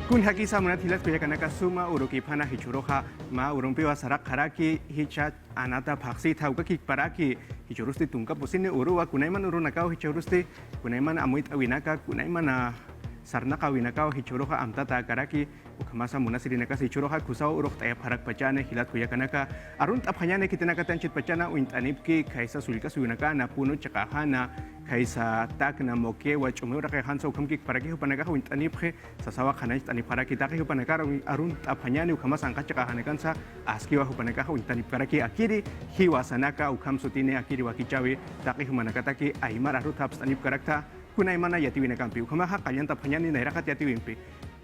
Kun haki samunat hilat kuyakanaka suma uruki pana hichuroha ma urumpiwa sarak haraki hicha anata paksi tauka kik paraki hichurusti tungka pusine uruwa kunaiman urunakao hichurusti kunaiman amuit awinaka kunaiman sarnaka awinakao hichuroha amtata karaki ukamasa munasirinaka hichuroha kusao uruk tayap harak pachane hilat kuyakanaka arunt apanyane kitinaka tanchit pachana uintanipki kaisa sulka suyunaka na puno chakahana kaisa tak na moke wa chumura kay hansa ukamkik paraki hupanaka uintanipke sasawa kanay taniparaki taki hupanaka arunt apanyane ukamas angka chakahanekansa askiwa hupanaka uintanip karaki akiri hiwasanaka ukamsutine akiri wakichawi taki humanaka taki aimar arut haps tanip karakta kunay mana yatiwina kampi ukamaha kalyan tapanyani na irakat yatiwimpi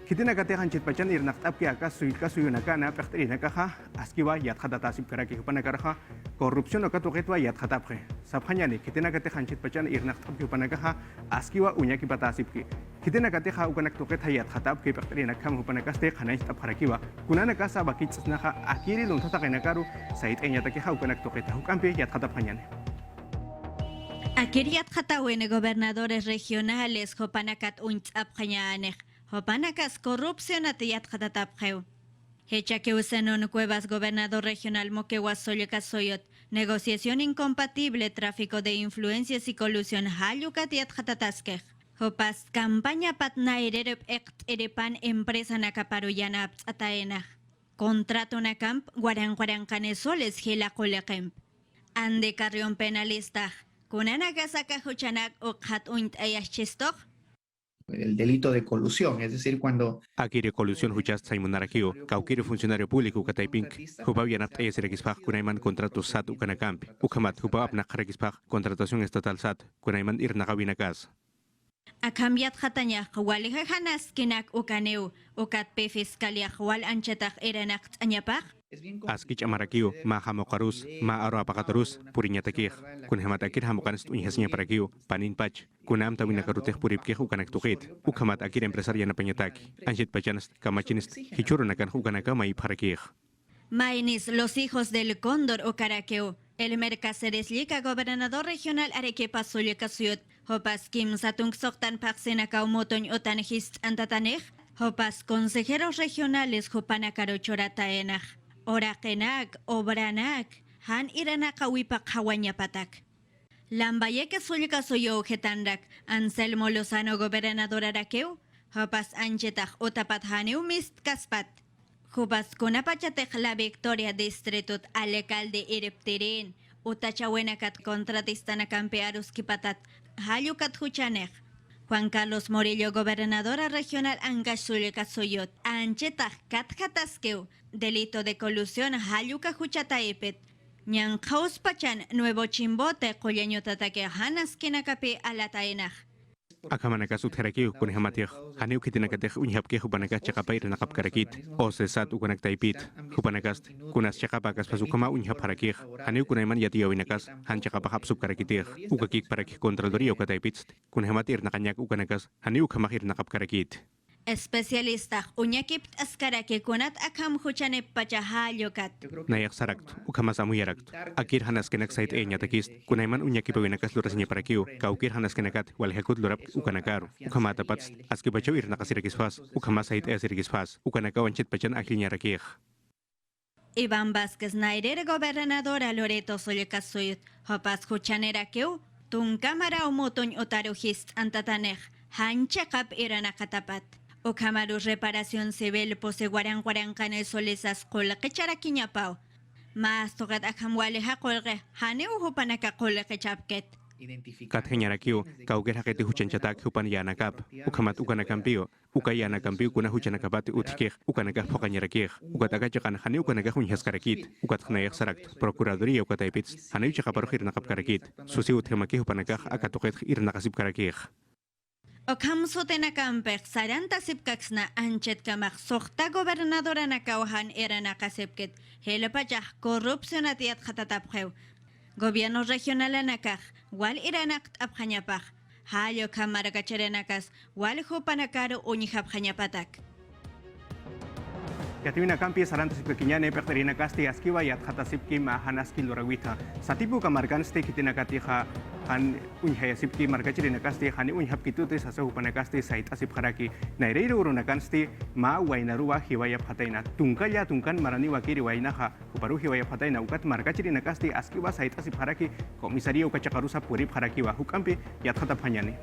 kitina kate hanchit pachan irnak tapki aka suyunaka na pekhtrinaka ha askiwa yat khadatasib karaki hupanaka korupsyon okatuketwa yat khatapre saphanyani kitina kate hanchit pachan irnak tapki hupanaka ha askiwa unyaki batasibki kitina kate ha ukanak tuket yat khatapki pektrinaka hupanaka ste khanay tapkharakiwa kunana ka sabakit naka akiri luntata kainakaru sait enyataki ha ukanak tuket hukampi yat khataphanyani. Akiriat Jatawene gobernadores regionales Hopanakat Untzapjañanej, Hopanakas corrupcionatiyat Jatatapjeu. Hecha que usanon cuevas gobernador regional Moquegua Soyot, negociación incompatible, tráfico de influencias y colusión Hayukatiat Jatataskej. Hopas campaña patnairerep erepan empresa nakaparuyana ataenaj. Contrato nakam guarancanesoles gila colegemp. Ande carrión penalista. El delito de colusión, es decir, cuando Akiri colusión huchas saimunarakio, kaukiri funcionario público kataipink, hupavianat ayasirekispaj kunaiman contrato sat ukanakampi, ukamat hupa apnakarekispaj contratación estatal sat, kunaiman irnakawinakas. Akambiat jatanya waliha hanas kinak ukaneu, ukat pe fiskalia wal anchatak eranak anyapaj. Askich amarakio, ma hamokarus, ma aro apakatarus, purinyatakih, kun hematakir hamokanes unyhasnya parakio, panin pach, kunam tawinakaruteh puripkih ukanak tukit, ukamat akir empresaria na penyataki, anjit pachanas, kamachinis, hichurunakan ukanaka mai parakih. Mainis, los hijos del cóndor o caraqueo, el mercasereslica gobernador regional Arequipa Sulyakasuyot, hopas kim satung soktan paksenaka umotoñ otanjist antatanej, hopas consejeros regionales hopanakaro chorataenaj. Orakenak, obranak, han iranaka wipak hawanyapatak. Lambayeke sulka soyo getandak, Anselmo Lozano gobernador Araqueu, hopas anchetaj otapat haneu mist kaspat. Hopas konapachatej la Victoria Distritot alcalde ireptirin, utachawenakat contratistana campearus kipatat, hayukat huchanej. Juan Carlos Morillo, gobernadora regional Angasulka Soyot, Anchetaj Katjataskeu, delito de colusión Hayuka Huchataipet, Ñanjaus Pachan, Nuevo Chimbote, Coyeñotatake Hanas Kinakapi Alataenaj. Akamanakas utharakio kun hamatih, haneu kitinakateh unyhapke hupanakas chakapair nakapkarakit, o sesat ukanak taipit, hupanakas kunas chakapakas pasukama unyhapharakih, haneu kunaiman yatiawinakas, han chakapahap subkarakitih, ukakik parakih contraloría ukataipit, kun hamatir nakanyak ukanakas, haneu kamahir nakapkarakit. Especialista uñakipt askarake kunat akam huchane pachahayokat. Nayak sarakt, ukamasamu yarakt. Akir hanas kenak sait eñatakist, kunaiman uñakipawinakas lurasnya parakiu, kaukir hanas kenakat walhekut lurap ukanakaru, ukamata pats, askipachaw irnakasirakisfas, ukamasait esirikisfas, ukanaka wanchit pachan akilnya rakih. Iván Vázquez Nairere, gobernadora Loreto Solyakasuyot, hopas huchanerakeu, tun cámara umotoñ otarujist antatanej, hanchakap iranakatapat. Okamaru reparación civil pose guarancanes solesas colque charaquiñapau. Mas tocat akamwale hacolge, haneu hupanaka colque chapket. Kat henyarakiu, kauger haketi huchanchatak hupan yanakap, ukamat ukanakampio, ukayanakampio kuna huchanakapat utkih, ukanakah pokanyarakieh, ukatakachakan haneu ukanakah unhaskarakit, ukat knayak sarakt, procuraduría ukataipits, haneu chakaparuhir nakapkarakit, susi uthemakih hupanakah akatoket irnakasip karakih. Okam sotenakampek saranta sipkaksna anchet kamak sokta gobernadora nakauhan era nakasepket, helepachah corrupcionatiat jatatapjeu. Gobierno regional anakaj, wal iranak apjañapaj, hayo kamarakacherenakas, wal hupanakaro uñihapjañapatak. Yatimina kampi sarantas pekinyane pekterina kasti askiwa yat khatasipki ma hanaski lorawita. Satipu kamarkan ste kitina katiha han unhaya sipki markachirina kasti hani unhap kitute sasa upana kasti sait asip haraki. Naireiro urunakan ste ma wainaruwa hiwaya phataina. Tungkaya tungkan marani wakiri wainaha uparu hiwaya phataina ukat markachirina kasti askiwa sait asip haraki komisario ukachakarusa puri haraki wa hukampi yat khatapanyane.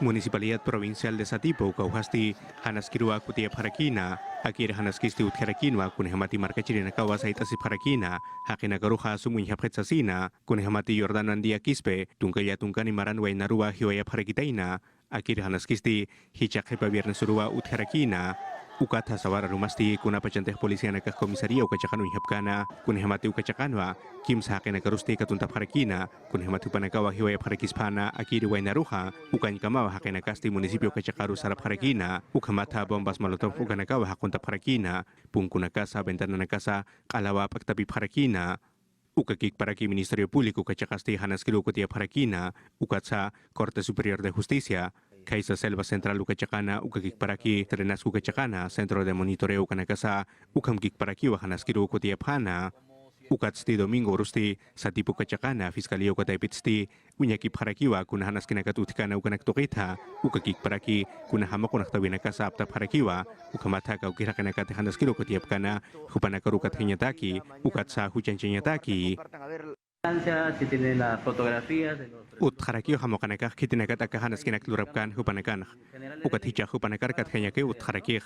Municipalidad Provincial de Satipo, Kauhasti, Hanaskirua Kutia Parakina, Akir Hanaskisti Utkarakinwa, Kunhamati Markachirina Kawasaitas Parakina, Hakina Garuja Sumunhapetsasina, Kunhamati Jordan Andia Quispe, Tunkaya Tunkani Maranwa Narua, Hioya Parakitaina, Akir Hanaskisti, Hichakhepa Viernes Urua Utkarakina, Ukata Sawara Rumasti, Kuna Pachanteh Polisiana Komisaria Ukachakanu Hapkana, Kunhamati Ukachakanwa, Kim Sakena Karusti Katuntap Harakina, Kunhamati Panakawa Hiwaya Parakispana, Akiri Wainaruja, Ukan Kamawa Hakena Kasti Municipio Kachakaru Sarap Harakina, Ukamata Bombas Molotov Ukanakawa Hakuntap Harakina, Pungkuna Casa, Ventana Casa, Kalawa Paktapi Harakina, Ukakik Paraki Ministerio Público Kachakasti Hanaskilu Kutia Harakina, Ukatsa Corte Superior de Justicia, Kaisa Selva Central Ukachakana, Ukakik Paraki, Trenas Ukachakana, Centro de Monitoreo Ukanakasa, Ukamkik Paraki Wahanaskiru Kutia Pana, Ukatsti Domingo Rusti, Satipu Kachakana, Fiscalía Ukataipitsti, Unyaki Parakiwa, Kunahanas Kinakatutikana Ukanaktorita, Ukakik Paraki, Kunahamakunaktabina Casa Apta Parakiwa, Ukamataka Ukirakanakate Hanaskiru Kutiapkana, Hupanakarukat Hinyataki, Ukatsa Huchanchinyataki. Si tiene las fotografías de los... Utharakio Hamokanaka, Kitinakataka Hanaskinak Lurapkan, Hupanakan, Ukaticha Hupanakar Kathanyake, Utharakir,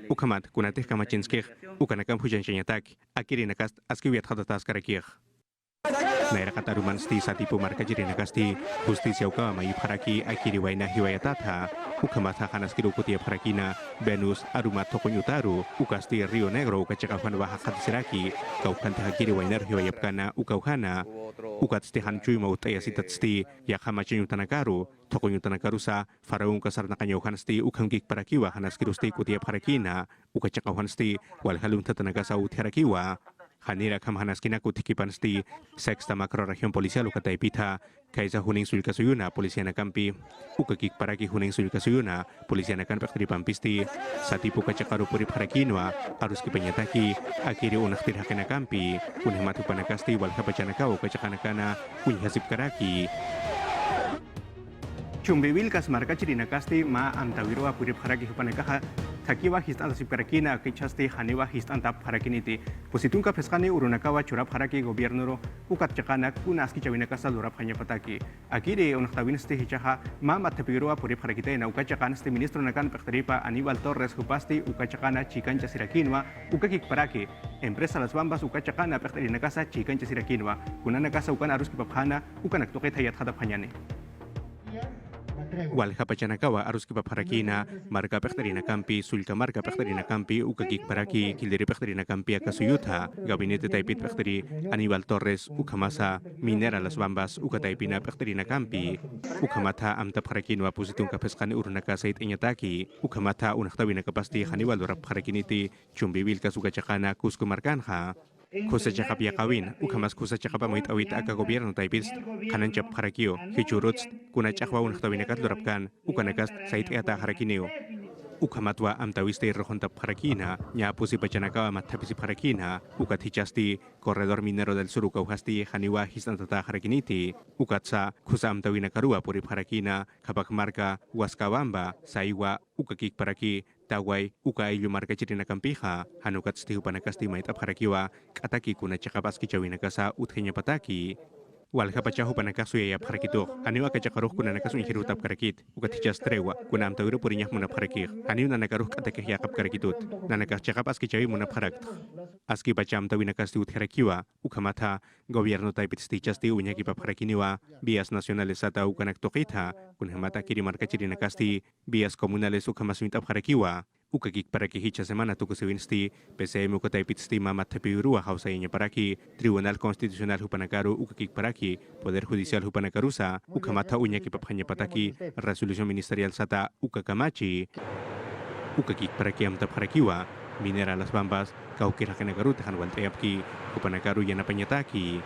Ukamat, Kunatek Kamachinskir, Ukanakam Hujanchinyatak, Akirinakast, Askiviat Hadaskarakir. Nairakataruman sti Satipu Markajirinakasti, Justicia Ukama Yuparaki, Akiri Waina Hiwayatata, Ukamata Hanaskiru Kutia Parakina, Venus, Arumat Tokonyutaru, Ukasti Rio Negro, Ukachakahan Wahakatsiraki, Kaukanta Akiri Wainer Hiwayapkana, Ukauhana, Ukatsti Hanchui Mautayasitatsti, Yakamachinutanakaru, Tokonyutanakarusa, Faraun Kasarnakanyohansti, Ukamkik Parakiwa, Hanaskirusti Kutia Parakina, Ukachakahansti, Walhalum Tatanagasa Utarakiwa. Hanira kam hanaskina kutikipansti sexta macroregión policial ukataipita kaisa huning sulkasuyuna polisiana kampi ukakik paraki huning sulkasuyuna polisiana kan paktripampisti satipu kachakaru puri parakinwa aruski penyataki akiri unaktir hakena kampi unhematu panakasti walhapachanakau kachakanakana unhasip karaki Chumbibil kas markachirina kasti ma antawiro apuri paraki hupanakaha Takiwa histan tasip karakina kichasti haniwa histan tap harakiniti. Positunka peskani urunakawa curap haraki gobierno ukat chakana kunaski chawina kasa lurap hanya pataki. Akiri unaktawinsti hichaha ma matapiro apuri harakite na ukachakanasti ministro nakan pekteripa Aníbal Torres hupasti ukachakana chikancha sirakinwa ukakik paraki. Empresa Las Bambas ukachakana pekterina kasa chikancha sirakinwa. Kunana kasa ukan aruski paphana ukanaktoke hayat hadap hanyane. Walhapachanakawa aruski paparakina marka pekterina kampi sulka marka pekterina kampi ukakik paraki kildiri pekterina kampi akasuyuta gabinete taipit pekteri Aníbal Torres ukamasa minera Las Bambas ukataipina pekterina kampi ukamata amta parakinwa pusitung kapeskani urunaka sait inyataki ukamata unaktawina kapasti Hannibal durap parakiniti chumbibil kasukachakana kusku markanha Kusa Chakapia Kawin, Ukamas Kusa Chakapa Moit Awit Aka Gobierno Taipis, Hananchap Harakio, Hichuruts, Kuna Chakwa Unaktabinakat Lurapkan, Ukanakas, Sait Eata Harakineo. Ukamatwa Amtawiste Rojontap Harakina, Nyapusi Pachanakawa Matapisi Harakina, Ukatichasti, Corredor Minero del Sur Ukauhasti, Haniwa Histantata Harakiniti, Ukatsa, Kusa Amtawina Karua Puri Harakina, Kapakmarka, Huascabamba, Saiwa, Ukakik Paraki, Tawai, Ukailu Marka Chirina Kampiha, Hanukatsti Upanakasti Maitap Harakiwa, Kataki Kuna Chakapaski Chawina Kasa, Uthenya Pataki. Walhapachahu panakasu ya parakito, Haniwa kachakaruh kuna nakasu inhirutap karakit, ukatichas trewa, kuna amtawiro purinyah muna parakir, Haniw na nakaruh katakih yakap karakitut, na nakachakap aski chawi muna parakt. Aski pacham tawi nakasti uthirakiwa, ukamata, gobierno taipitsti chasti unyaki paparakiniwa, vías nacionales ata ukanaktokita, kunhamata kiri markachiri nakasti, vías comunales ukamaswintap harakiwa, ukakik paraki hicha semana tukusiwinsti, PCM ukataipitsti mamatapirua hausainya paraki, Tribunal Constitucional hupanakaru ukakik paraki, Poder Judicial hupanakarusa, ukamata unyaki paphanya pataki, Resolución Ministerial sata ukakamachi, ukakik paraki amtap harakiwa, Minera Las Bambas, Kaukir Hakanagaru tahan wantayapki, hupanakaru yanapanyataki,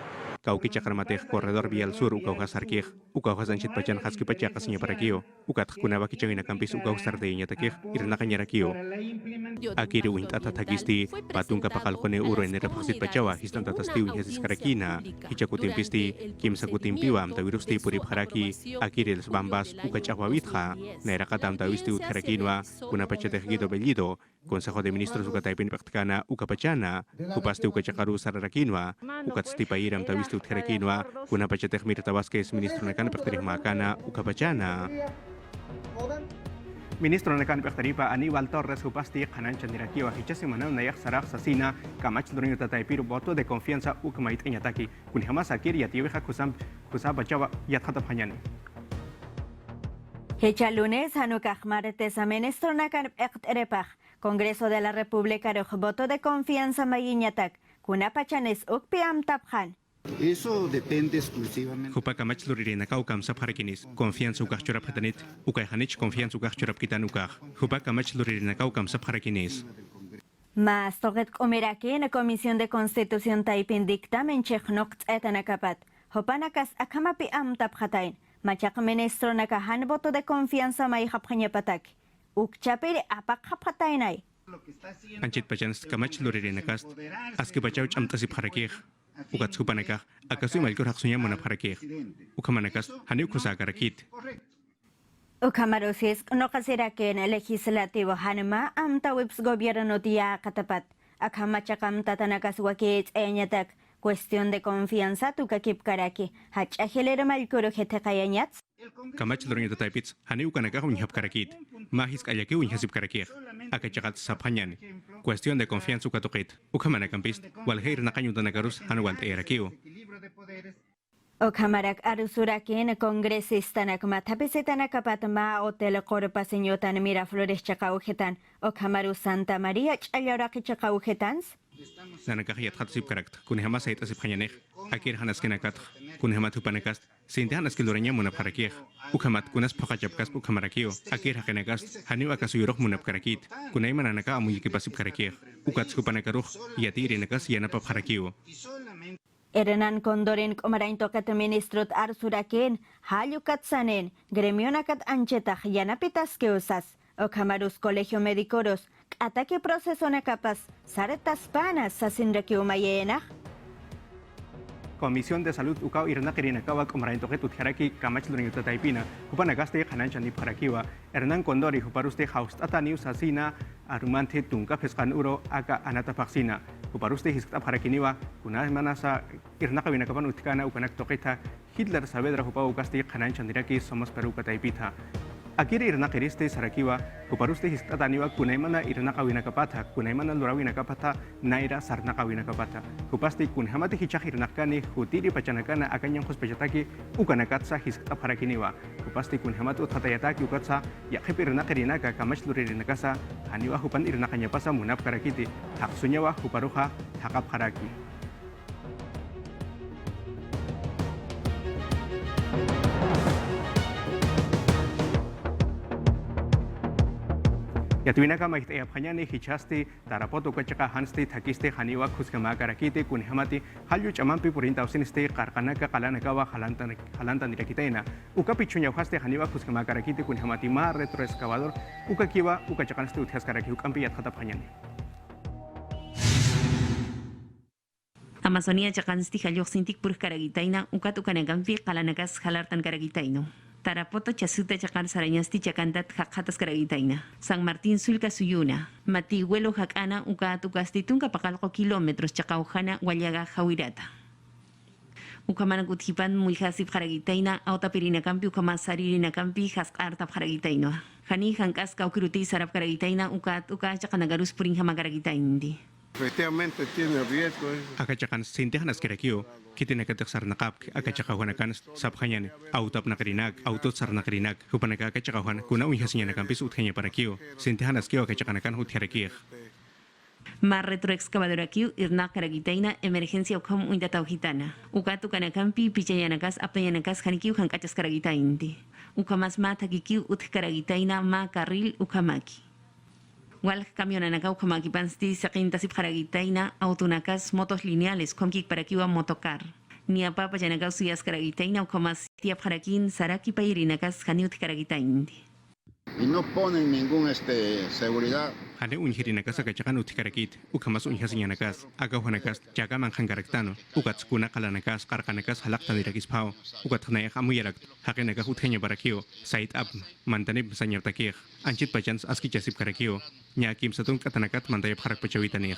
Kauki Chakramate, Corredor Vial Sur, Ukaujas Arkij, Ukaujas Anchit Pachan Haski Pachaka, señor Parakio, Ukat Kunava Kichagina Campis, Ukausar de Yatakij, Irnakañarakio. Akiri Wintata Tagisti, Patunka Pakalkone Uro en Repasit Pachawa, Histanta Tastiu y Hasis Karakina, Hichakutimpisti, Kim Sakutimpiwam, Tavirusti Purip Haraki, Akiri Els Bambas, Ukachahua Vitja, Nerakatam Tavisti Utkarakinwa, Kuna Pachatejito Bellido, Consejo de Ministros Ukataipin Pacticana, Ukapachana, Upasti Ukachakaru Sararakinwa, Ukatstipairam Tavisti Utkarakinwa, Kuna Pachatej Mirta Vázquez, Ministro Nakan Pactirih Makana, Ukapachana. Ministro Nakan Pactaripa Aníbal Torres Upasti Hanan Chandirakiwa Hichasimana Nayak Saraj Sasina Kamach Durinho Tataipiru voto de confianza Ukamait Enyataki Kunjama Sakir Yativeja Kusabachava Yathatapanyani. Hecha lunes Hanukaj martes a ministro Nakan Pactaripaj Congreso de la República de voto de confianza Mayiñatak Kunapachanes Ukpiam Tapjan. Eso depende exclusivamente. Jupa kamach luririna kaukam sapharkinis, confianza ukah chorap hatanit, ukay hanich confianza ukah chorap kitan ukah. Jupa kamach luririna kaukam sapharkinis. Mas toget komiraki en la Comisión de Constitución Taipin dictamen chechnok etanakapat. Hopanakas akamapi am taphatain. Machak ministro nakahan voto de confianza may haphanyapatak. Ukchapiri apak haphatainay. Anchit pachans kamach luririna kast, aski pachauch am tasip harakih. Ukat supanaka, akasu malkur haksunya mona harakih. Ukamanakas, hani ukusakarakit. Ukamarusis no kasiraki en el legislativo hanma am tawips gobierno dia katapat. Akamachakam tatanakas wakit enyatak. Cuestión de confianza tu kakip karaki. Hachahilera malkuru hetekayanyats. Kamach luririna taipits, hani ukanaka unyhap karakit. Mahis kayaki unyhasip karakih. Akachakat saphanyan. Cuestión de confianza ukatokit. Ukamanakampist, walheir nakanyudanagaros hanuwalt erakio. Okamarak arusuraki en congresista nakmatapisitanakat ma hotel korpasinyotan Miraflores chakaujetan. Okamaru Santa María chayaraki chakaujitans. Nanakahiyat hatsip karakt, kunihama sait asip hanyaneh, akir hanaskenakat, kunihama tupanakast, sintihanas kilorenya munap harakih, ukamat kunas pakachapkas ukamarakio, akir hakenakas, haniu akasuyuroh munap karakit, kunaiman anaka amuyikipasip karakih, ukat supanakaruh, yatirinekas yanapap harakio. Hernán Condorin komarain tokat ministrot arsurakin, hayukat sanen, gremionakat anchetaj yanapitas que usas. Okamarus Colegio Médicoros, ataque proceso nakapas, saretas panas, sasinraki umayena. Comisión de Salud Ukao Irnakerina Kawa Komarain Toket Utjaraki, Kamach Lurinita Taipina, Upanagaste Hananchan Parakiwa, Hernán Condori, Uparuste Haust Ataniu Sasina, Arumante Tunka Pescan Uro, Aka Anata Paxina, Uparuste Hiskap Harakiniwa, Kuna Manasa Irnakavina Kapan Utkana, Ukanak Toketa, Hitler Saavedra Upau Kasti Hananchan Diraki, Somos Peruka Taipita. Akiri irnakeriste sarakiwa, Uparuste Histataniwa, Kunaimana Irnakawina Kapata, Kunaimana Lurawina Kapata, Naira Sarnakawina Kapata. Kupasti Kunhamati Hichah Irnakani, Hutiri Pachanakana, Akanyang Hospechataki, Ukanakatsa Hiskap Harakiniwa. Kupasti Kunhamatu Tatayataki Ukatsa, Yakip Irnakerinaka, Kamach Lurinakasa, Haniwa Hupan Irnakanyapasa, Munap Karakiti, Taksunyawa, Huparuha, Takap Haraki. Yatuina kama ihapanyani hichasti tarapoto kachaka hansti thakiste haniwa khuskama karakite kunhamati halyu chamampi purinta usiniste qarqanaka qalanakawa halantan dirakitaina ukapichunya haste haniwa khuskama karakite kunhamati ma retroexcavador ukakiwa ukachaqanste uthias karaki ukampi yathatapanyani. Amazonia chakansti halyu sintik pur karagitaina ukatukanagamppi qalanakas halartan karagitaino. Tarapoto chasuta chakar sarañasti chakantat haqatas karagitaina. San Martín sulka suyuna. Mati huelo hakana ukatukastitunka pakalko kilómetros chakaujana guayaga jawirata. Ukamana kuthipan muy hasip karagitaina autapirina campi ukamasarina campi haskarta karagitaino. Hani hankaska ukiruti sarap karagitaina uka chakanagarus purin hamakaragitaindi. Efectivamente tiene riesgo. Akachakan sintihanas kerakio, kitinakatak sarnakap, akachakahuanakan sabhanyan, autap nakarinak, autot sarnakarinak, hupanaka akachakahuan, kuna unhasnya nakampis uthanya parakio, sintihanas kio akachakanakan utharakir. Mar retroexcavadora kiu irna karagitaina emergencia ukam undata ujitana. Ukatu kanakampi pichayanakas apayanakas hanikiu hankachas karagitaindi. Ukamas mata kikiu uth karagitaina ma carril ukamaki. Wal camionanaka ukamakipansti sakintasip karagitaina autonakas motos lineales komkik parakiwa motocar. Ni apa janagaw suyas karagitaina ukamas tiap harakin saraki pairinakas haniut karagitaindi. Y no ponen ningún seguridad. Hane unhirinakas akachakan utikarakit, ukamas unhasiñanakas, agawhanakas, jagaman hangarektano, ukatskuna kalanakas, karkanakas halaktandirakis pao, ukatnayak amuyarak, hakenakas uthenya barakio, sait ab, mantanib sanyartakir, anchit pachans askichasip karakio, nyakim satun katanakat mantayap harak pachawitanir.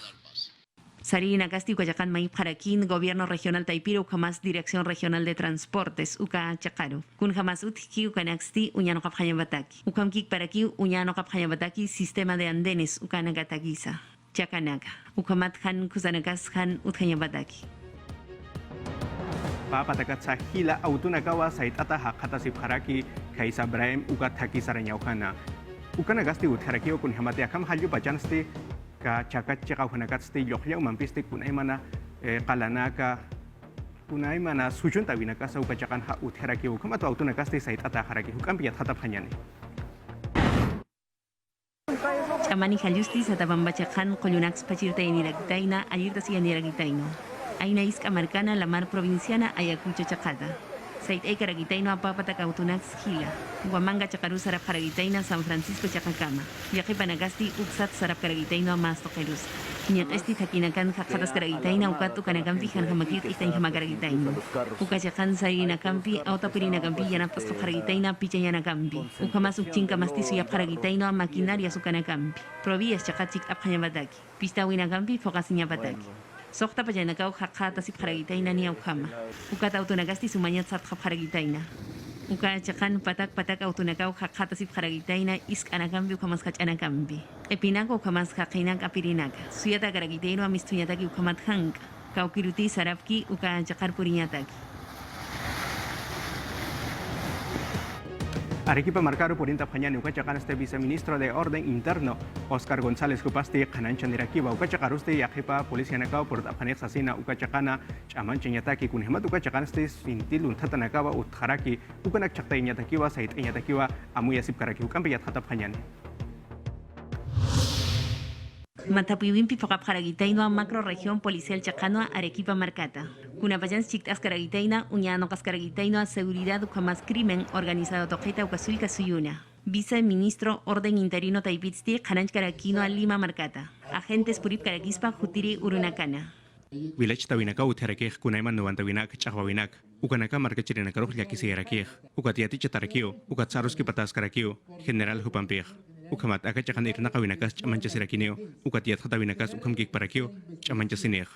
Sarina Casti Ucayacan Maip Jaraquín, Gobierno Regional Taipiro, Ucamas Dirección Regional de Transportes, Uca Chacaro. Kun Jamas Utki, Ucanaxti, Uñano Capjayabataki. Ucamkik Paraki, Uñano Capjayabataki, Sistema de Andenes, Ucanagatagiza. Chacanaga. Ucamat Han Kuzanagas Han Utjayabataki. Papatakat sa hila autunakawa sa itata hakatasip haraki, Kaisa Brahim Ugataki Saranyauhana. Ucanagasti Utharakio kun hamate akam halyu bajansti, ka cakat cakau hanakat sti yokya umampisti kunai mana kalanaka kunai mana sujun tawinaka sa upacakan ha utheraki ukam atau autunaka sti sait ata haraki hukam piat hatap hanyani. Chamani halusti sa tabambacakan kolunax pachirta iniragitaina ayirta siya niragitaino. Aina iska marcana la mar provinciana Ayacucho Chacata. Sait ay karagitaino apapata kautunax hila. Guamanga chakaru sarap karagitaina San Francisco Chacacama. Yaki panagasti uksat sarap karagitaino mas tokerus. Nyak esti takinakan kakatas karagitaina ukatu kanagampi han hamakit itain hamakaragitaino. Ukachakan sarina kampi autapirina kampi yanaptas karagitaina pichayana kampi. Ukamas ukchinka masti suyap karagitaino maquinaria sukana kampi. Provías chakachik aphanyabataki. Pistawina kampi fokasinya bataki. Sokta pa janakaw hakata si paragitaina ni ukama. Ukata autunagasti sumanyat sa paragitaina. Uka chakan patak autunakaw hakata si paragitaina isk anakambi ukamas kach anakambi. Epinako ukamas kakinak apirinaka. Suyata karagitaino amistunyataki ukamat hang. Kaukiruti sarapki uka chakar purinyataki. Arequipa marcaron por intapanyani ukachakan este viceministro de Orden Interno Oscar González Cupasti Kananchan Iraquiba ukachacaruste yajipa policía nakao por tapanex asina ukachakana chamanchen yataki kunhemat ukachakan este sintil untatanakaba utharaki ukanak chakta inyatakiwa sait inyatakiwa amuyasip karaki ukampi yathatapanyani. Matapiwimpi fakap karagitaino macro región policial chacano Arequipa Marcata. Kunapayan chiktas karagitaina uñano kaskaragitaino seguridad ukamas crimen organizado toqueta ukasul kasuyuna. Viceministro Orden Interino Taipitsti Kananch Karakino Lima Marcata. Agentes purip karakispa jutiri urunakana. Village tawinaka utharakih kunaiman nuwantawinak chahwawinak. Ukanaka markachirinakaruh yakisiyarakih. Ukatiati chatarakio. Ukatsaruski patas karakio. General Hupampih. Ukamat akachakan irnakawinakas chamanchasirakineo. Ukatiat hatawinakas ukamkik parakio chamanchasineh.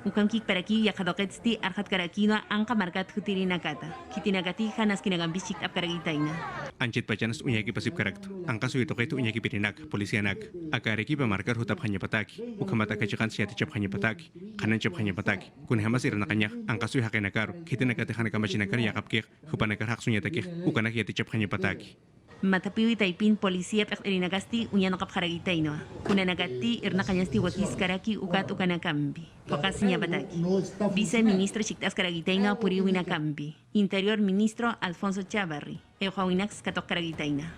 Ukamkik parakio yakadoketsti arhat karakino angka markat jutiri nakata. Kitinagati hanas kinagambishik apkaragitaina. Anchit pachanas unyaki pasip karakto. Angka suyitoketu unyaki pirinak, polisianak. Akarekipa markar hutap hanyapataki. Ukamat akachakan siyati chap hanyapataki. Kanan chap hanyapataki. Kun hamas irnakanyah, angka suy hakenakar. Kitinagati hanakamachinakar yakapkir. Hupanakar haksunyatakir. Ukanak yati chap hanyapataki. Matapiwi taipin policía perinagasti uñano kapharagitaino. Kunanagati irnakanyasti wakis karaki ukat ukanakambi. Pokasinya bataki. Viceministro chiktas karagitaino puriwinakambi. Interior Ministro Alfonso Chavarri. Euhawinax katok karagitaina.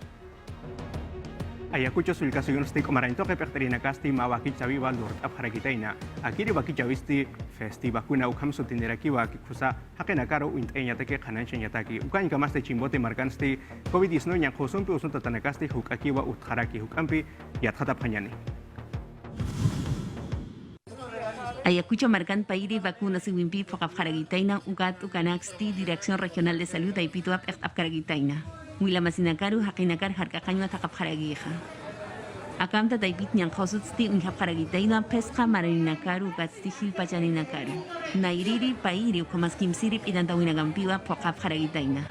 Ayacucho sulkasuyun stik omaranto ke perinakasti mawaki chaviva lord apharagitaina. Akiri waki chavisti festival kuna ukam sutindirakiwa kikusa hakenakaro uintanyatake kanancanyataki. Ukan kamaste chimbote markansti COVID-19 yang khosumpi usun tatanakasti hukakiwa utharaki hukampi yathatapanyani. Ayacucho marcan pairi vacuna siwimpi fokafharagitaina ukat ukanaxti Dirección Regional de Salud Taipituap apkaragitaina. Wila masinakaru hakinakar harkakanywa takapharagija. Akamta taipit nyang khosutsti unhapharagitaina pesca marinakaru gatsti hilpachaninakaru. Nairiri pairi ukamas kimsirip idantawinagampiwa pokapharagitaina.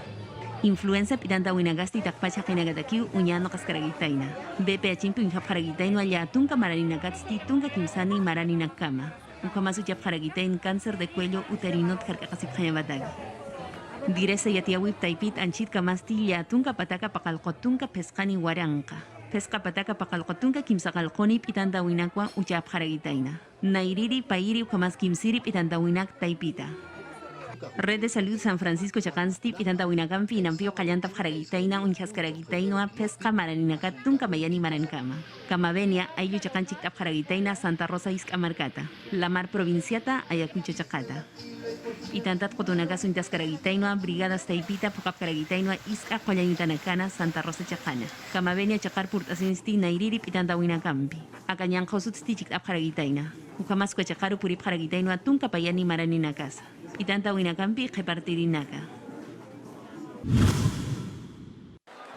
Influenza idantawinagasti takpacha kinagatakiu uñano kaskaragitaina. BPH unhapharagitaina yatunka marinakatsti tunka kimsani maraninakama. Ukamasu yapharagitaina cáncer de cuello uterino tkarkakasiphayabatagi. Diresa yatiawip taipit anchit kamasti yatunka pataka pakalkotunka pescani waranka. Pesca pataka pakalkotunka kimsakalkonip itandawinakwa uchapharagitaina. Nairiri pairi ukamas kimsirip itandawinak taipita. Red de Salud San Francisco Chacansti, Pitanta Winakampi, Nampio Callanta Jaragitaina, Unjas Caragitainoa, Pesca Maraninacatum, Camayani Marancama. Camavenia, Ayu Chacanchic Jaragitaina, Santa Rosa Iscamarcata. La Mar Provinciata, Ayacucho Chacata. Pitantat Cotonagaso Intas Caragitainoa, Brigadas Taipita, Pocap Caragitainoa, Isca Coyantanacana, Santa Rosa Chacana. Camavenia Chacar Purtasinsti, Nairiri, Pitanta Winakampi. Acañan Josutsti Chic Jaragitaina. Ucamas Cochacaru Purip Jaragitainoa, Tunca Payani Maranina Casa. Pitanta Winakampi, repartirinaka.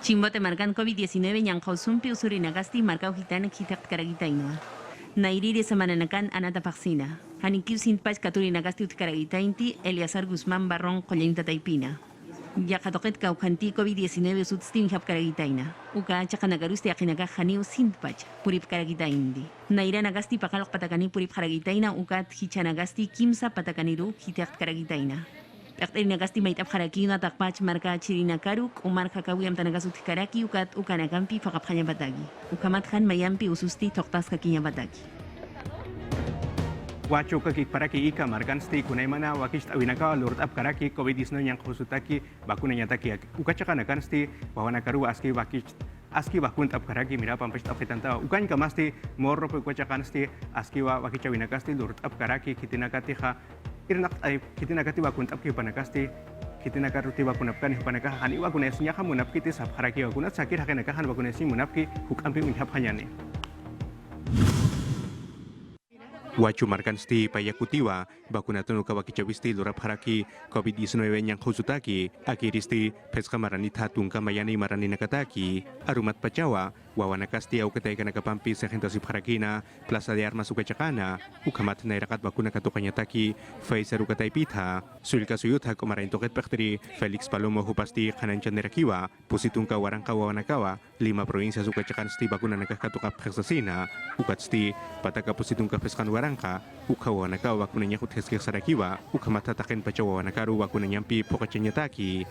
Chimbote marcan COVID-19 Ñanjausumpi Usurinagasti marcau gitana Kitak Caragitainoa. Nairiri Samananakan Anata Paxina. Hanikiu Sinpach Katurinagasti Utkaragitainti Eliazar Guzmán Barrón Collainta Taipina. Yakatoket Kaukanti COVID-19 Usutstin Hap Caragitaina. Uka Chakanagarusti Akinaka Haniu Sinpach Purip Caragitaindi. Nairanagasti Pakalok Patakani Purip Caragitaina Ukat Hichanagasti Kimsa Patakaniru Hitak Caragitaina. Nagasti Maitap Harakina Takpach Marka Chirina Karuk, Umar Kakawiyam Tanagasut Karaki, Ukat Ukanakampi, Fakapanya Batagi. Ukamathan Mayampi Ususti Toktas Kakinya Batagi. Wacho kakik paraki ika margansti kunaimana wakish awinaka lord up karaki COVID-19 yang khusutaki bakuna nyataki ukachaka nakansti wawanakaru aski wakish aski bakun up karaki mira pampest afetanta ukan kamasti morro pe kwachakansti aski wakicha winakasti lord up karaki kitinakati ha irnak ay kitinakati bakun up ki panakasti kitinakaruti bakun up kan panaka hani wakunesnya ka munap kiti sab karaki wakunat sakir hakenaka han wakunesi munapki hukampi unhap hanyane. Wachu markansti payakutiwa bakunatunu kawakichawisti lurap haraki COVID-19 yang khusutaki akiristi pesca maranita tungka mayani marani nakataki arumat pacawa wawanakasti au ketai kanakapampi sehentasi harakina Plaza de Armas ukachakana ukamat nairakat bakuna katukanya taki Pfizer ukatai pita sulka suyutha komarain toket pekteri Felix Palomo hupasti kananchan nerakiwa pusitungka warangka wawanakawa 5 provinsia ukachakansti bakuna nakakatukap heksasina ukatsti pataka pusitungka peskan warangka ukawanaka wakunanya hutheski sarakiwa ukamata taken pacawa wanakaru wakunanyampi pokachanya taki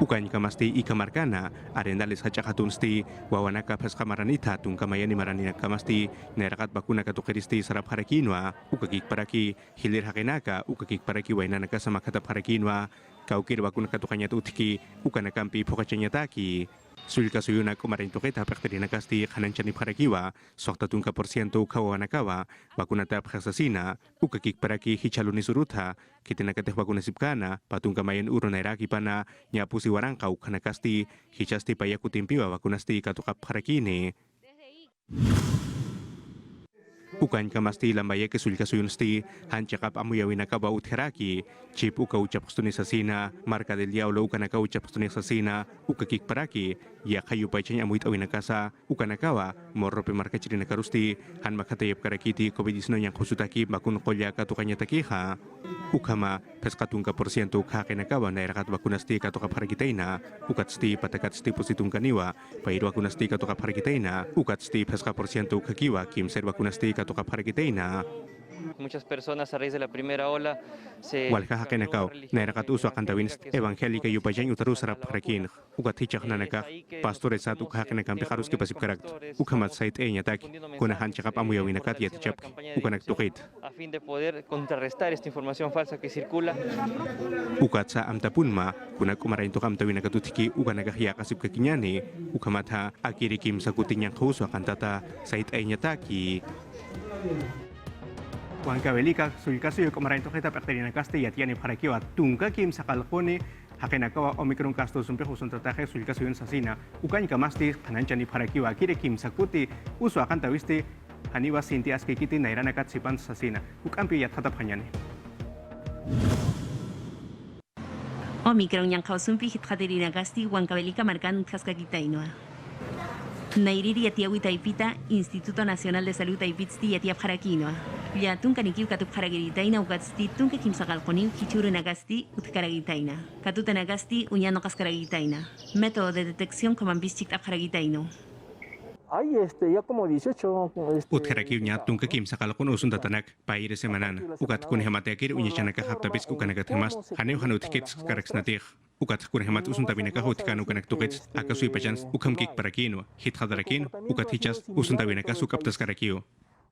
Ukan kamasti ika markana arendales hachakatunsti wawanaka pesca maranita tungka mayani maranina kamasti nerakat bakuna katukeristi sarap harakinwa ukakik paraki hilir hakenaka ukakik paraki wainanaka sama katap harakinwa kaukir bakuna katukanya tutiki ukanakampi pokachanya taki sulka suyuna kumarin toketa prakterina kasti kanancani harakiwa sokta tungka porsiento kawanakawa bakuna tap hasasina ukakik paraki hichaluni surutha kitinakateh bakuna sipkana patungka mayan uro nairaki pana nyapusi warangka ukanakasti hichasti payakutimpiwa bakunasti katukap harakini Ukan kamasti lambaya ke sulka suyunsti hanchakap amuyawinaka ba utheraki chip uka uchapstuni sasina marca del diablo ukanaka uchapstuni sasina ukakik paraki ya kayu paichanya amuit awinakasa ukanakawa morrope marca chirina karusti han makatayep karakiti COVID-19 yang khusutaki bakun kolya katukanya takiha ukama peskatungka porsiento kakenakawa nairakat bakunasti katukap harakitaina ukatsti patakatsti positungkaniwa pairu bakunasti katukap harakitaina ukatsti peska porsiento kakiwa kimser bakunasti katukap harakitaina Muchas personas a raíz de la primera ola se walka hakenakaw nairakat uso akantawin evangelika yupajan utaru sarap harakin ukat hichak nanaka pastores at ukhakenakam piharus ke pasip karakt ukamat sait enyatak kuna hanchakap amuyawinakat yatichap ukanak tukit a fin de poder contrarrestar esta información falsa que circula ukat sa amtapunma kuna kumarain tukam tawina katutiki ukanagahya kasip kakinyani ukamata akirikim sa kutinyang kauso akantata sait enyataki Juan Cabelica, sulkaso yung kumarain toketa pakterina kaste yatiani harakiwa tungka kim sakalkoni hakenakawa omicron kasto sumpe husun tataje sulkaso yun sasina ukan kamasti kananchani harakiwa kire kim sakuti uso akan tawisti haniwa sinti askikiti nairanakat sipan sasina ukampi yathatap hanyani Omicron yang kausumpi hitkaterina gasti Juan Cabelica marcan kaskakitainoa Nairiri yatiawi taipita Instituto Nacional de Salud taipitsti yatiap harakinoa ya tunka nikiu katup haragiritaina ukatsti tunka kimsakalqoniu kichuru nagasti utkaragitaina katuta nagasti uñano kaskaragitaina método de detección kamambischik tap haragitaino Hay ya como 18 Utkarakivnya tungka kim sakalakon usun tatanak paire semanan ukat kun hematekir unya chanaka haptapis ukanakat hemas haneu hanu tikits karaksnatir ukat kun hemat usun tabinaka hutkanu kanak tukits akasui pachans ukam kik parakino hit hadarakin ukat hichas usun tabinaka sukaptas karakio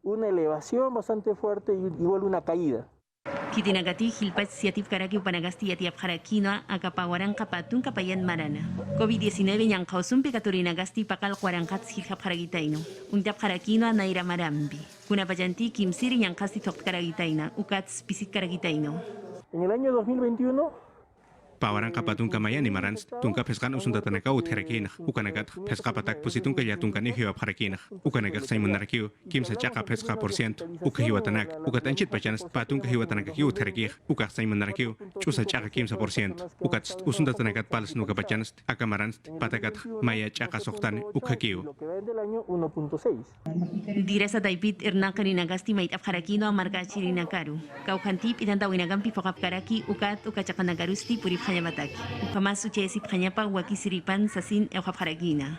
una elevación bastante fuerte y igual una caída. Kitinagati hilpach siatip karaki upanagasti yatiap harakino akapawaran kapatun kapayan marana. COVID-19 yang kausumpi katurinagasti pakal kuarangkat hilhap haragitaino. Untap harakino naira marambi. Kunapayanti kimsiri yang kasti tok karagitaina ukats pisik karagitaino. En el año 2021, Pawaran kapatun kamaya ni marans tungka peskan usunda tanaka utherakinah ukanagat peska patak pusitungka ya tungka ni hiwa harakinah ukanagat saimun narakiu kimsa chaka peska % uka hiwa tanak ukatanchit pachanas patunka hiwa tanaka ki utherakih uka saimun narakiu chusa chaka kimsa % ukat usunda tanakat palas nuka pachanas akamarans patakat maya chaka soktan ukakiu lo que va del año 1.6. Dirasa David Ernakanagasti mait harakino amarga chirinakaru. Kaukantip itantawinagampi pokap karaki ukat ukachakanagarusti purip Hayamataki. Ukamasu chesip hanyapa wakisiripan sasin euhaparagina.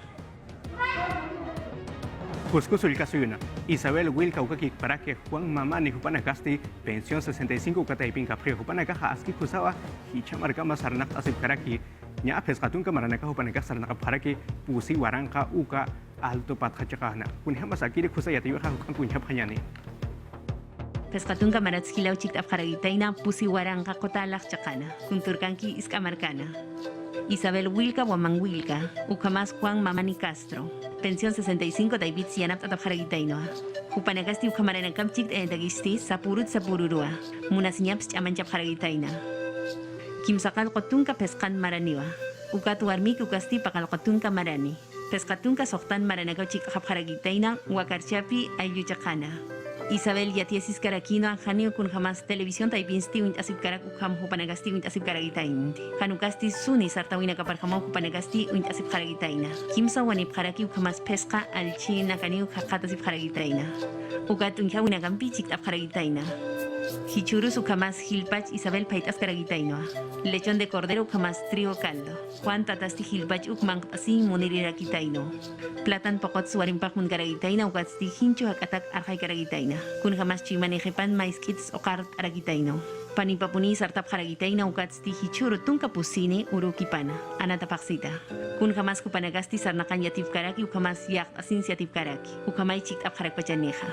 Cuscuso el caso yuna. Isabel Wilka ukaki para que Juan Mamani Jupanacasti, pensión 65 Cataipin Capri Jupanakaja Aski Kusawa, Hichamarka Masarnak Asip Karaki, Nya Pescatun Camaranaka Jupanaka Sarnaka Paraki, Pusi Waranka Uka, Alto Pathachakana. Kunhamas Akiri Kusayatiwa Hukampunya Panyani. Pescatun kamaratskilaw chik apharagitaina pusi warangka kotalak chakana, kunturkanki iskamarkana. Isabel Wilka Wamang Wilka, Ukamas Juan Mamani Castro, pensión 65 David Sianap apharagitainoa. Upanagasti ukamaranakam chik dagisti sapurut sapururua, munasnyaps chamanchap haragitaina. Kimsakal kotunka peskan maraniwa, ukatu armik ukasti pakal kotunka marani. Pescatunka soktan maranakaw chik apharagitaina, wakarchapi ayuchakana. Isabel Yatiesis Karakino Anjanio kun jamás televisión taipinsti unt asip karak ukham hupanagasti unt asip karagitainti. Hanukasti suni sartawina kaparhamau hupanagasti unt asip karagitaina. Kimsa wanip karaki ukhamas pesca alchi nakani ukhakat asip karagitaina. Ukat unjawina gampi chik ap karagitaina. Hichurus ukhamas hilpach Isabel paitas karagitainoa. Lechón de cordero ukhamas trigo caldo. Juan tatasti hilpach ukman asi munirirakitaino. Platan pokot suarimpak mun karagitaina ukatsti hincho hakatak arjay karagitaina. Kun jamás chimanejepan mais kits okart aragitaino. Panipapuni sartap haragitaina ukatsti hichuru tunka pusini urukipana. Anatapaksita. Kun jamás kupanagasti sarnakan yatif karaki ukamas yak asin siatif karaki. Ukamay chik ap harakpachaneja.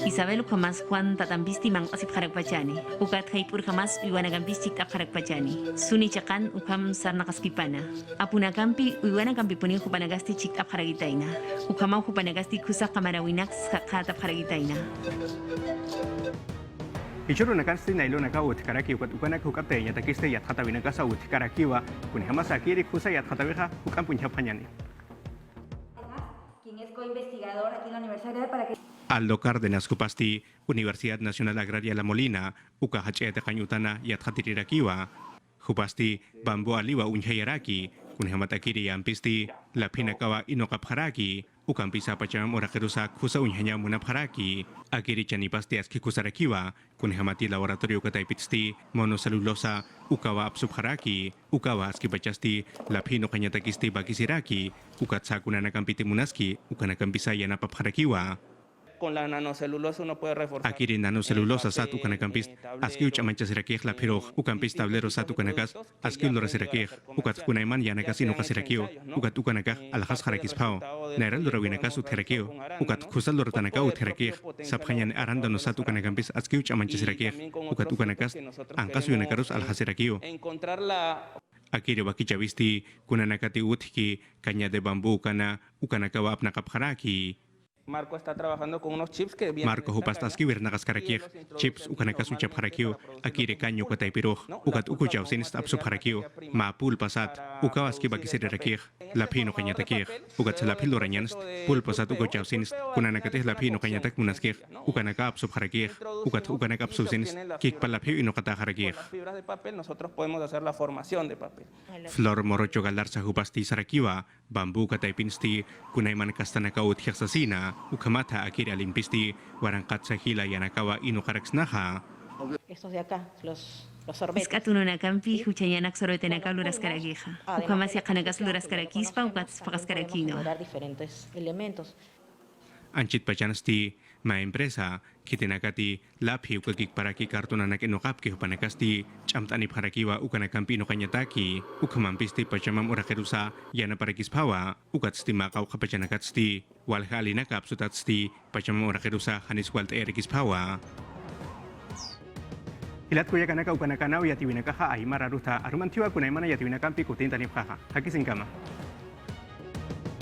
Isabel ukamas Juan tatambisti mang asip harakpachani. Ukat haipur jamás uiwanagambis chik ap harakpachani. Suni chakan ukam sarnakaskipana. Apunakampi uiwanakampi puni kupanagasti chik ap haragitaina. Ukamau kupanagasti kusa kamarawinak sakhat ap haragitaina. Ichuru nakasti nailo naka utkaraki ukat ukanak hukapte nya takiste yat khatawina kasa utkarakiwa kun hamasa kiri kusa yat khatawiha ukam punya panyani. Quien es coinvestigador aquí en la Universidad para que Aldo Cárdenas Cupasti, Universidad Nacional Agraria La Molina, Uka Hachete Kanyutana Yat Khatirirakiwa, Cupasti Bambo Aliwa Unhayaraki, Kunhamatakiri Ampisti, La Pinakawa Inokapharaki, Ukampisa Pacham Orakerusa Kusa Unhanya Munapharaki, Akiri Chanipasti Askikusarakiwa, Kunhamati Laboratorio Kataipitsti, Monocelulosa, Ukawa Apsubharaki, Ukawa Askipachasti, La Pino Kanyatakisti Bakisiraki, Ukatsakunanakampiti Munaski, Ukanakampisa Yanapaparakiwa. Con la nanocelulosa uno puede reforzar. Akiri nanocelulosa sat ukanacampis, aski uchamancha sirakih la piroj, ukampis tablero sat ukanakas, aski ulora sirakih, ukat kunaiman yanakas inuka sirakio, ukat ukanakah alhas harakis pao, nairal durawinakas utherakio, ukat kusal loratanaka utherakih, saphanyan arandano sat ukanacampis, aski uchamancha sirakih, ukat ukanakas, angkas yanakarus alhasirakio. Encontrar la Akiri wakichavisti, kunanakati uthiki, caña de bambú kana, ukanakawa apnakapharaki. Marco está trabajando con unos chips que vienen. Marco hupastaski vernagas karakir, chips ukanakas uchap harakio, akire kanyo katay piroj, ukat ukuchaw sinist apsup harakio, ma pulpasat, ukawaski bakisirakir, lapino kanyatakir, ukat sa lapilo ranyanst, pulpasat ukuchaw sinist, kunanakatih lapino kanyatak munaskir, ukanaka apsup harakir, ukat ukanaka apsup sinist, kikpalapio inokata harakir. Con las fibras de papel nosotros podemos hacer la formación de papel. Flor morocho galar sa hupasti sarakiwa, bambu katay pinsti, kunayman kastanaka uthiaksasina, ukamata akiri alimpisti, warangkat sa hila yanakawa inukaraksnaha. estos de acá, los sorbetes. Iskatununa kampi huchayanak sorotenaka luras karagiha. Ukamas yakanagas luras karakispa ukats pakas karakino. Generar diferentes elementos. Anchit pachanasti, ma empresa, kitinakati, laphi ukakik paraki kartunanak inokapki hupanakasti, chamtani parakiwa ukanakampi nokanyataki, ukamampisti pachamam urakerusa, yana parakispawa, ukatsti makaw kapachanakatsti, walhalinakap sutatsti, pachamam urakerusa hanis walt erikispawa. Hilat kuya kanaka ukanakanaw yatiwinakaha aymar arusta arumantiwa kunaymana yatiwinakampi kutinta nipjaja. Haki sin kama.